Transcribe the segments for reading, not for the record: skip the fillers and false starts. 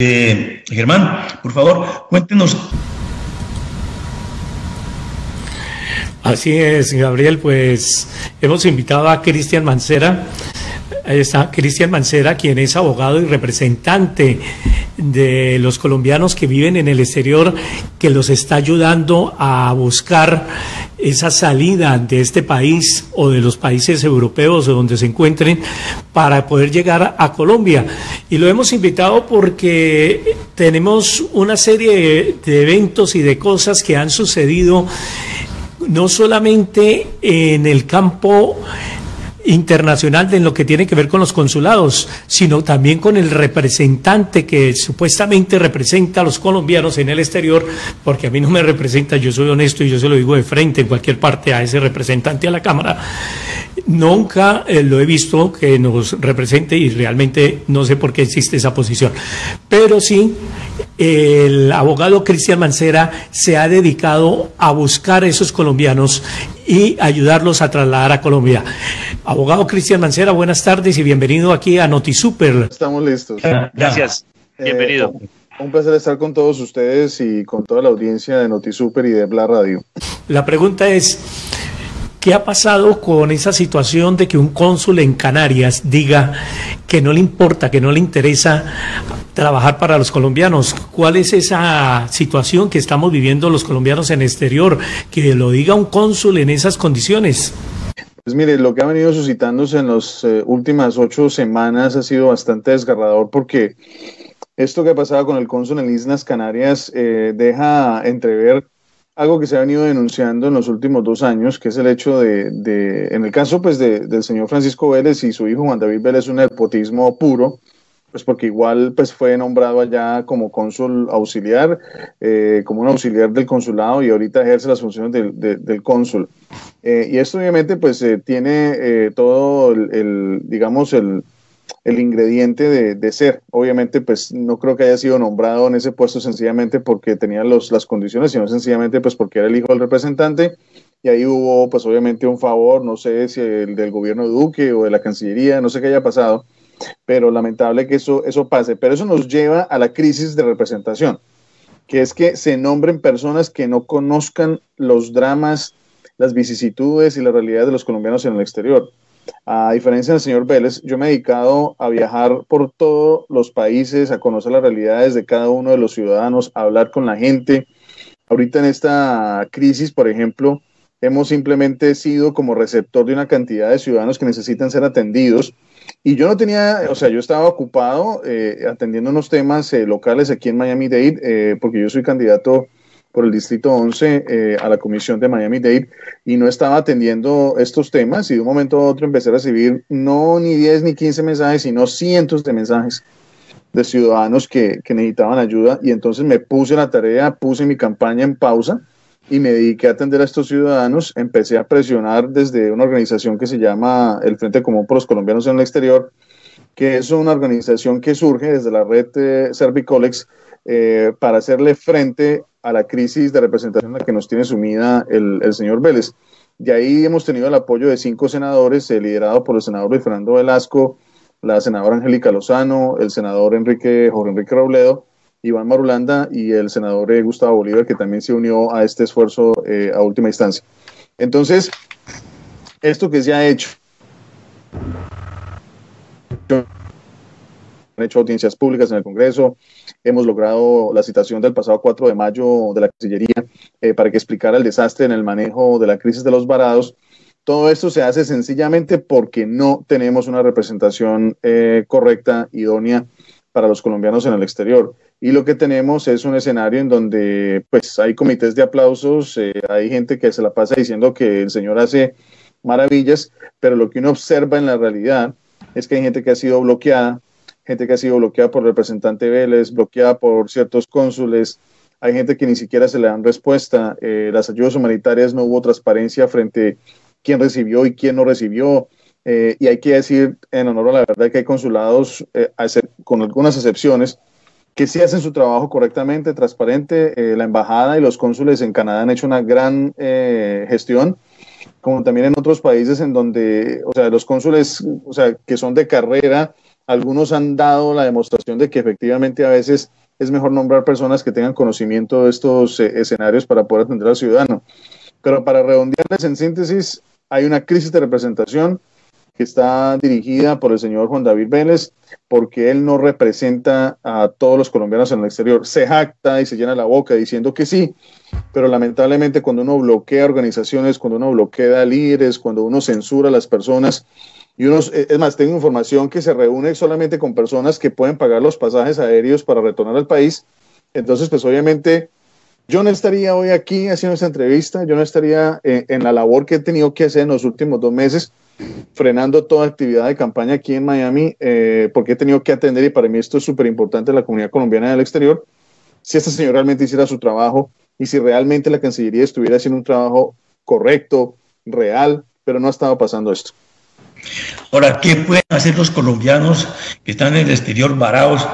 Germán, por favor, cuéntenos. Así es, Gabriel, pues hemos invitado a Cristian Mancera. Ahí está Cristian Mancera, quien es abogado y representante de los colombianos que viven en el exterior, que los está ayudando a buscar esa salida de este país o de los países europeos o donde se encuentren para poder llegar a Colombia. Y lo hemos invitado porque tenemos una serie de eventos y de cosas que han sucedido no solamente en el campo internacional de lo que tiene que ver con los consulados, sino también con el representante que supuestamente representa a los colombianos en el exterior, porque a mí no me representa, yo soy honesto y yo se lo digo de frente en cualquier parte a ese representante a la Cámara. Nunca lo he visto que nos represente y realmente no sé por qué existe esa posición, pero sí el abogado Cristian Mancera se ha dedicado a buscar a esos colombianos y ayudarlos a trasladar a Colombia. Abogado Cristian Mancera, buenas tardes y bienvenido aquí a NotiSuper. Estamos listos. Gracias, bienvenido. Un placer estar con todos ustedes y con toda la audiencia de NotiSuper y de Bla Radio. La pregunta es, ¿qué ha pasado con esa situación de que un cónsul en Canarias diga que no le importa, que no le interesa trabajar para los colombianos? ¿Cuál es esa situación que estamos viviendo los colombianos en el exterior? Que lo diga un cónsul en esas condiciones. Pues mire, lo que ha venido suscitándose en las últimas 8 semanas ha sido bastante desgarrador, porque esto que ha pasado con el cónsul en Islas Canarias deja entrever algo que se ha venido denunciando en los últimos 2 años, que es el hecho en el caso pues del señor Francisco Vélez y su hijo Juan David Vélez, un nepotismo puro, pues porque igual pues fue nombrado allá como cónsul auxiliar, como un auxiliar del consulado, y ahorita ejerce las funciones del cónsul. Y esto obviamente pues tiene todo el ingrediente de ser. Obviamente pues no creo que haya sido nombrado en ese puesto sencillamente porque tenía las condiciones, sino sencillamente pues porque era el hijo del representante, y ahí hubo pues obviamente un favor, no sé si el del gobierno de Duque o de la Cancillería, no sé qué haya pasado, pero lamentable que eso pase. Pero eso nos lleva a la crisis de representación, que es que se nombren personas que no conozcan los dramas, las vicisitudes y la realidad de los colombianos en el exterior. A diferencia del señor Vélez, yo me he dedicado a viajar por todos los países, a conocer las realidades de cada uno de los ciudadanos, a hablar con la gente. Ahorita en esta crisis, por ejemplo, hemos simplemente sido como receptor de una cantidad de ciudadanos que necesitan ser atendidos. Y yo no tenía, o sea, yo estaba ocupado atendiendo unos temas locales aquí en Miami-Dade, porque yo soy candidato por el Distrito 11 a la Comisión de Miami-Dade, y no estaba atendiendo estos temas, y de un momento a otro empecé a recibir no ni 10 ni 15 mensajes, sino cientos de mensajes de ciudadanos que necesitaban ayuda, y entonces me puse la tarea, puse mi campaña en pausa, y me dediqué a atender a estos ciudadanos. Empecé a presionar desde una organización que se llama el Frente Común por los Colombianos en el Exterior, que es una organización que surge desde la red Servicolex para hacerle frente a la crisis de representación en la que nos tiene sumida el señor Vélez. De ahí hemos tenido el apoyo de 5 senadores, liderado por el senador Luis Fernando Velasco, la senadora Angélica Lozano, el senador Jorge Enrique Robledo, Iván Marulanda y el senador Gustavo Bolívar, que también se unió a este esfuerzo a última instancia. Entonces, esto que se ha hecho, han hecho audiencias públicas en el Congreso, hemos logrado la citación del pasado 4 de mayo de la Cancillería para que explicara el desastre en el manejo de la crisis de los varados. Todo esto se hace sencillamente porque no tenemos una representación correcta, idónea para los colombianos en el exterior. Y lo que tenemos es un escenario en donde pues hay comités de aplausos, hay gente que se la pasa diciendo que el señor hace maravillas, pero lo que uno observa en la realidad es que hay gente que ha sido bloqueada, por el representante Vélez, bloqueada por ciertos cónsules, hay gente que ni siquiera se le dan respuesta, las ayudas humanitarias no hubo transparencia frente a quién recibió y quién no recibió, y hay que decir en honor a la verdad que hay consulados, con algunas excepciones, que sí hacen su trabajo correctamente, transparente. La embajada y los cónsules en Canadá han hecho una gran gestión, como también en otros países en donde, o sea, los cónsules, o sea, que son de carrera, algunos han dado la demostración de que efectivamente a veces es mejor nombrar personas que tengan conocimiento de estos escenarios para poder atender al ciudadano. Pero para redondearles en síntesis, hay una crisis de representación que está dirigida por el señor Juan David Vélez, porque él no representa a todos los colombianos en el exterior. Se jacta y se llena la boca diciendo que sí, pero lamentablemente cuando uno bloquea organizaciones, cuando uno bloquea líderes, cuando uno censura a las personas, y unos, es más, tengo información que se reúne solamente con personas que pueden pagar los pasajes aéreos para retornar al país. Entonces, pues obviamente yo no estaría hoy aquí haciendo esta entrevista, yo no estaría en la labor que he tenido que hacer en los últimos 2 meses, frenando toda actividad de campaña aquí en Miami, porque he tenido que atender, y para mí esto es súper importante, la comunidad colombiana del exterior. Si este señor realmente hiciera su trabajo y si realmente la Cancillería estuviera haciendo un trabajo correcto, real, pero no ha estado pasando esto. Ahora, ¿qué pueden hacer los colombianos que están en el exterior varados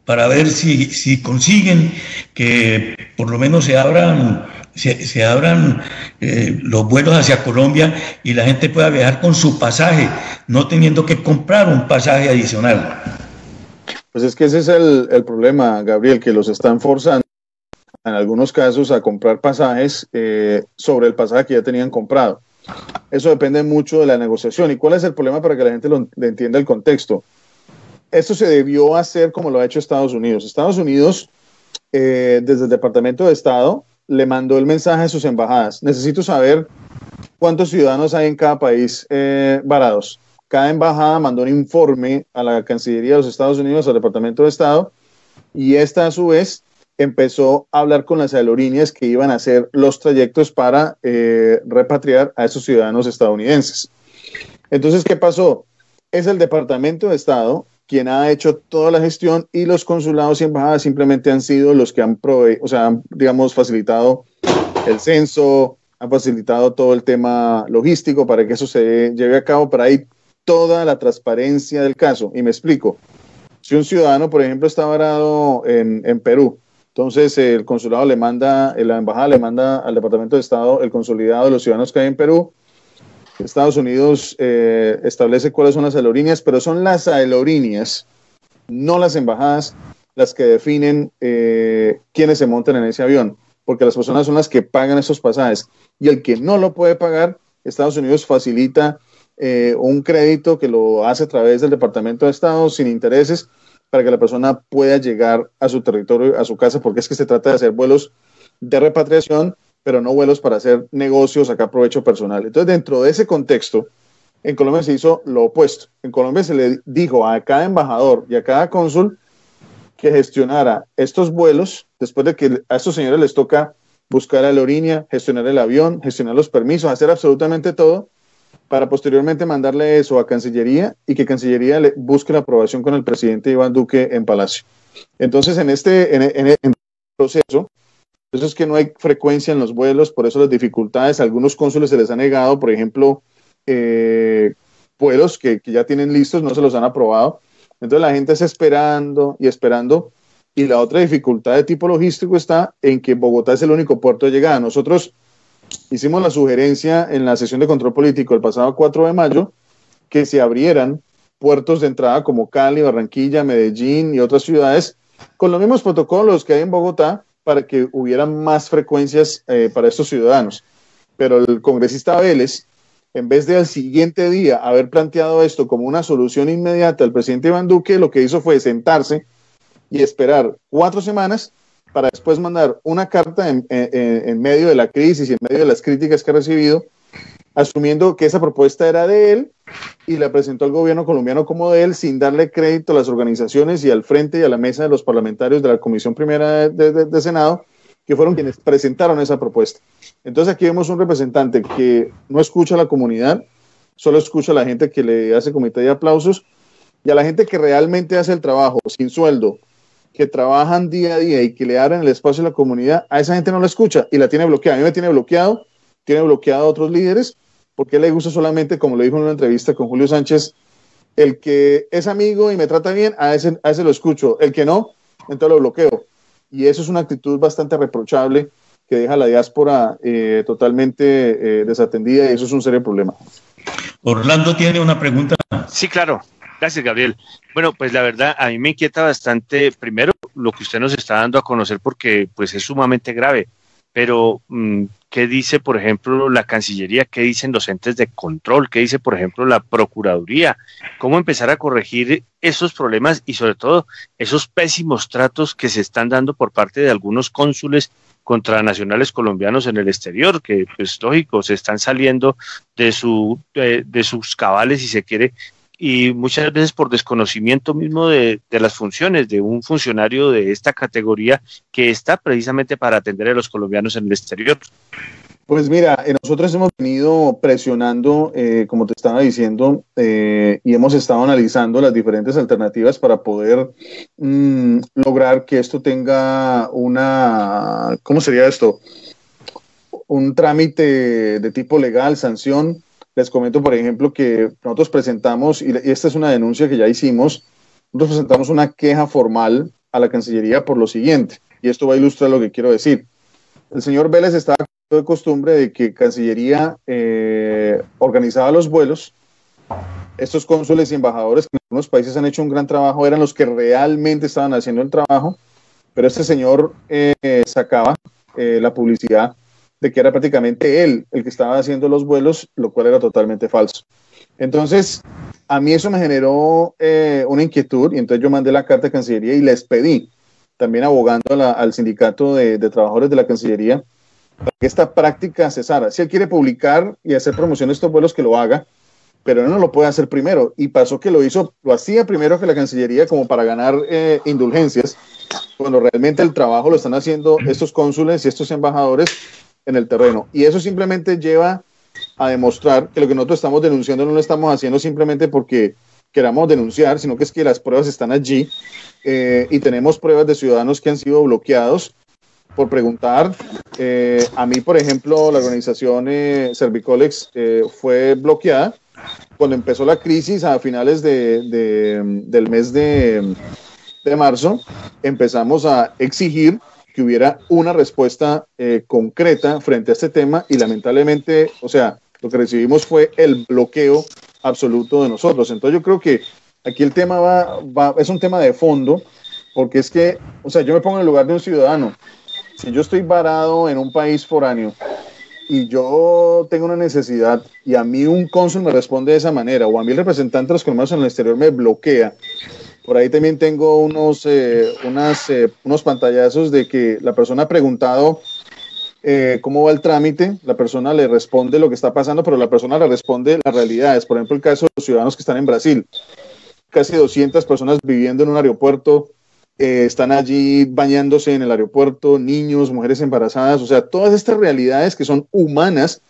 para ver si consiguen que por lo menos se abran los vuelos hacia Colombia y la gente pueda viajar con su pasaje, no teniendo que comprar un pasaje adicional? Pues es que ese es el problema, Gabriel, que los están forzando en algunos casos a comprar pasajes sobre el pasaje que ya tenían comprado. Eso depende mucho de la negociación. ¿Y cuál es el problema para que la gente le entienda el contexto? Esto se debió hacer como lo ha hecho Estados Unidos. Estados Unidos, desde el Departamento de Estado, le mandó el mensaje a sus embajadas. Necesito saber cuántos ciudadanos hay en cada país varados. Cada embajada mandó un informe a la Cancillería de los Estados Unidos, al Departamento de Estado, y esta a su vez empezó a hablar con las aerolíneas que iban a hacer los trayectos para repatriar a esos ciudadanos estadounidenses. Entonces, ¿qué pasó? Es el Departamento de Estado quien ha hecho toda la gestión, y los consulados y embajadas simplemente han sido los que han digamos, facilitado el censo, han facilitado todo el tema logístico para que eso se lleve a cabo, para ahí toda la transparencia del caso. Y me explico. Si un ciudadano, por ejemplo, está varado en Perú, entonces el consulado le manda, la embajada le manda al Departamento de Estado el consolidado de los ciudadanos que hay en Perú. Estados Unidos establece cuáles son las aerolíneas, pero son las aerolíneas, no las embajadas, las que definen quiénes se montan en ese avión, porque las personas son las que pagan esos pasajes, y el que no lo puede pagar, Estados Unidos facilita un crédito que lo hace a través del Departamento de Estado sin intereses, para que la persona pueda llegar a su territorio, a su casa, porque es que se trata de hacer vuelos de repatriación, pero no vuelos para hacer negocios, sacar provecho personal. Entonces, dentro de ese contexto, en Colombia se hizo lo opuesto. En Colombia se le dijo a cada embajador y a cada cónsul que gestionara estos vuelos, después de que a estos señores les toca buscar la aerolínea, gestionar el avión, gestionar los permisos, hacer absolutamente todo, para posteriormente mandarle eso a Cancillería, y que Cancillería le busque la aprobación con el presidente Iván Duque en Palacio. Entonces, en este proceso, eso es que no hay frecuencia en los vuelos, por eso las dificultades. A algunos cónsules se les ha negado, por ejemplo, vuelos que ya tienen listos, no se los han aprobado. Entonces la gente está esperando y esperando. Y la otra dificultad de tipo logístico está en que Bogotá es el único puerto de llegada. Nosotros hicimos la sugerencia en la sesión de control político el pasado 4 de mayo que se abrieran puertos de entrada como Cali, Barranquilla, Medellín y otras ciudades con los mismos protocolos que hay en Bogotá, para que hubiera más frecuencias para estos ciudadanos. Pero el congresista Vélez, en vez de al siguiente día haber planteado esto como una solución inmediata al presidente Iván Duque, lo que hizo fue sentarse y esperar 4 semanas para después mandar una carta en medio de la crisis y en medio de las críticas que ha recibido, asumiendo que esa propuesta era de él, y la presentó al gobierno colombiano como de él, sin darle crédito a las organizaciones y al frente y a la mesa de los parlamentarios de la Comisión Primera de Senado, que fueron quienes presentaron esa propuesta. Entonces aquí vemos un representante que no escucha a la comunidad, solo escucha a la gente que le hace comité de aplausos, y a la gente que realmente hace el trabajo sin sueldo, que trabajan día a día y que le abren el espacio a la comunidad, a esa gente no la escucha y la tiene bloqueada. A mí me tiene bloqueado a otros líderes, porque le gusta solamente, como lo dijo en una entrevista con Julio Sánchez, el que es amigo y me trata bien, a ese lo escucho, el que no, entonces lo bloqueo. Y eso es una actitud bastante reprochable que deja a la diáspora totalmente desatendida, y eso es un serio problema. Orlando tiene una pregunta. Sí, claro. Gracias, Gabriel. Bueno, pues la verdad, a mí me inquieta bastante, primero, lo que usted nos está dando a conocer, porque pues es sumamente grave, pero ¿qué dice, por ejemplo, la Cancillería? ¿Qué dicen los entes de control? ¿Qué dice, por ejemplo, la Procuraduría? ¿Cómo empezar a corregir esos problemas y, sobre todo, esos pésimos tratos que se están dando por parte de algunos cónsules contra nacionales colombianos en el exterior, que, pues, lógico, se están saliendo de sus cabales, si se quiere, y muchas veces por desconocimiento mismo de las funciones de un funcionario de esta categoría que está precisamente para atender a los colombianos en el exterior? Pues mira, nosotros hemos venido presionando, como te estaba diciendo, y hemos estado analizando las diferentes alternativas para poder lograr que esto tenga ¿cómo sería esto? Un trámite de tipo legal, sanción. Les comento, por ejemplo, que nosotros presentamos, y esta es una denuncia que ya hicimos, nosotros presentamos una queja formal a la Cancillería por lo siguiente, y esto va a ilustrar lo que quiero decir. El señor Vélez estaba de costumbre de que Cancillería organizaba los vuelos. Estos cónsules y embajadores que en algunos países han hecho un gran trabajo eran los que realmente estaban haciendo el trabajo, pero este señor sacaba la publicidad de que era prácticamente él el que estaba haciendo los vuelos, lo cual era totalmente falso. Entonces, a mí eso me generó una inquietud, y entonces yo mandé la carta a Cancillería y les pedí, también abogando al sindicato de trabajadores de la Cancillería, para que esta práctica cesara. Si él quiere publicar y hacer promoción de estos vuelos, que lo haga, pero él no lo puede hacer primero. Y pasó que lo hacía primero que la Cancillería, como para ganar indulgencias, cuando realmente el trabajo lo están haciendo estos cónsules y estos embajadores en el terreno. Y eso simplemente lleva a demostrar que lo que nosotros estamos denunciando no lo estamos haciendo simplemente porque queramos denunciar, sino que es que las pruebas están allí, y tenemos pruebas de ciudadanos que han sido bloqueados por preguntar. A mí, por ejemplo, la organización Servicolex fue bloqueada cuando empezó la crisis a finales del mes de marzo. Empezamos a exigir que hubiera una respuesta concreta frente a este tema, y lamentablemente, o sea, lo que recibimos fue el bloqueo absoluto de nosotros. Entonces yo creo que aquí el tema es un tema de fondo, porque es que, o sea, yo me pongo en el lugar de un ciudadano. Si yo estoy varado en un país foráneo y yo tengo una necesidad y a mí un cónsul me responde de esa manera, o a mí el representante de los colombianos en el exterior me bloquea, por ahí también tengo unos pantallazos de que la persona ha preguntado cómo va el trámite, la persona le responde lo que está pasando, pero la persona le responde las realidades. Por ejemplo, el caso de los ciudadanos que están en Brasil, casi 200 personas viviendo en un aeropuerto, están allí bañándose en el aeropuerto, niños, mujeres embarazadas, o sea, todas estas realidades que son humanas,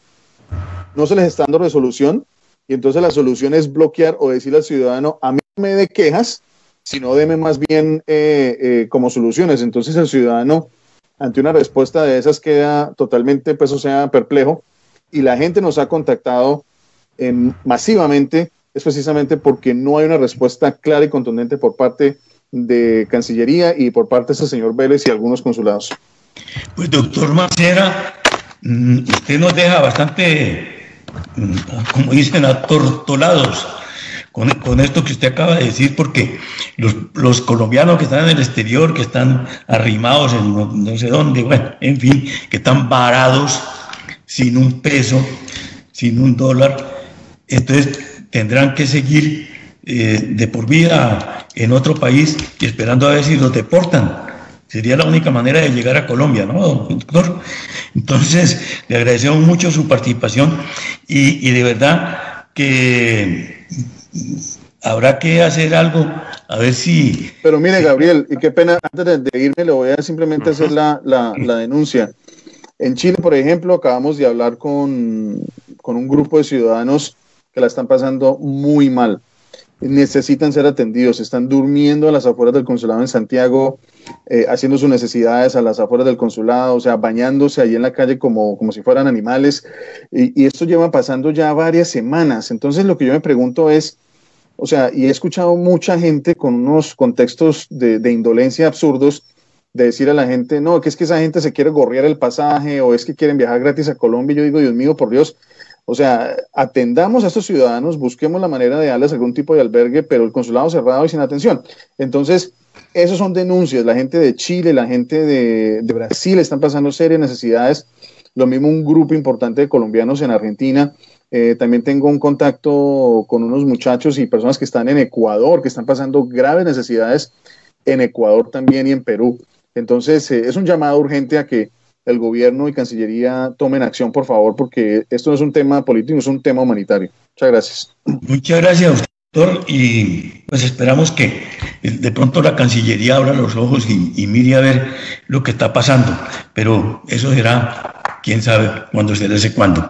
no se les está dando resolución, y entonces la solución es bloquear o decirle al ciudadano: a mí no me dé quejas, sino deme más bien como soluciones. Entonces el ciudadano, ante una respuesta de esas, queda totalmente, pues, o sea, perplejo, y la gente nos ha contactado masivamente, es precisamente porque no hay una respuesta clara y contundente por parte de Cancillería y por parte de ese señor Vélez y algunos consulados. Pues, doctor Mancera, usted nos deja bastante, como dicen, atortolados con esto que usted acaba de decir, porque los colombianos que están en el exterior, que están arrimados en no sé dónde, bueno, en fin, que están varados sin un peso, sin un dólar, entonces tendrán que seguir de por vida en otro país y esperando a ver si los deportan. Sería la única manera de llegar a Colombia, ¿no, doctor? Entonces, le agradecemos mucho su participación y de verdad que habrá que hacer algo, a ver si... Pero mire, Gabriel, y qué pena, antes de irme le voy a simplemente hacer la denuncia. En Chile, por ejemplo, acabamos de hablar con un grupo de ciudadanos que la están pasando muy mal. Necesitan ser atendidos, están durmiendo a las afueras del consulado en Santiago, haciendo sus necesidades a las afueras del consulado, o sea, bañándose ahí en la calle como si fueran animales, y esto lleva pasando ya varias semanas. Entonces lo que yo me pregunto es, o sea, y he escuchado mucha gente con unos contextos de indolencia absurdos, de decir a la gente: no, que es que esa gente se quiere gorrear el pasaje, o es que quieren viajar gratis a Colombia. Y yo digo: Dios mío, por Dios, O sea, atendamos a estos ciudadanos, busquemos la manera de darles algún tipo de albergue, pero el consulado cerrado y sin atención. Entonces, esos son denuncias. La gente de Chile, la gente de Brasil están pasando serias necesidades. Lo mismo un grupo importante de colombianos en Argentina. También tengo un contacto con unos muchachos y personas que están en Ecuador, que están pasando graves necesidades en Ecuador también y en Perú. Entonces, es un llamado urgente a que el gobierno y Cancillería tomen acción, por favor, porque esto no es un tema político, es un tema humanitario. Muchas gracias. Muchas gracias, doctor, y pues esperamos que de pronto la Cancillería abra los ojos y mire a ver lo que está pasando, pero eso será, quién sabe cuándo será ese cuándo.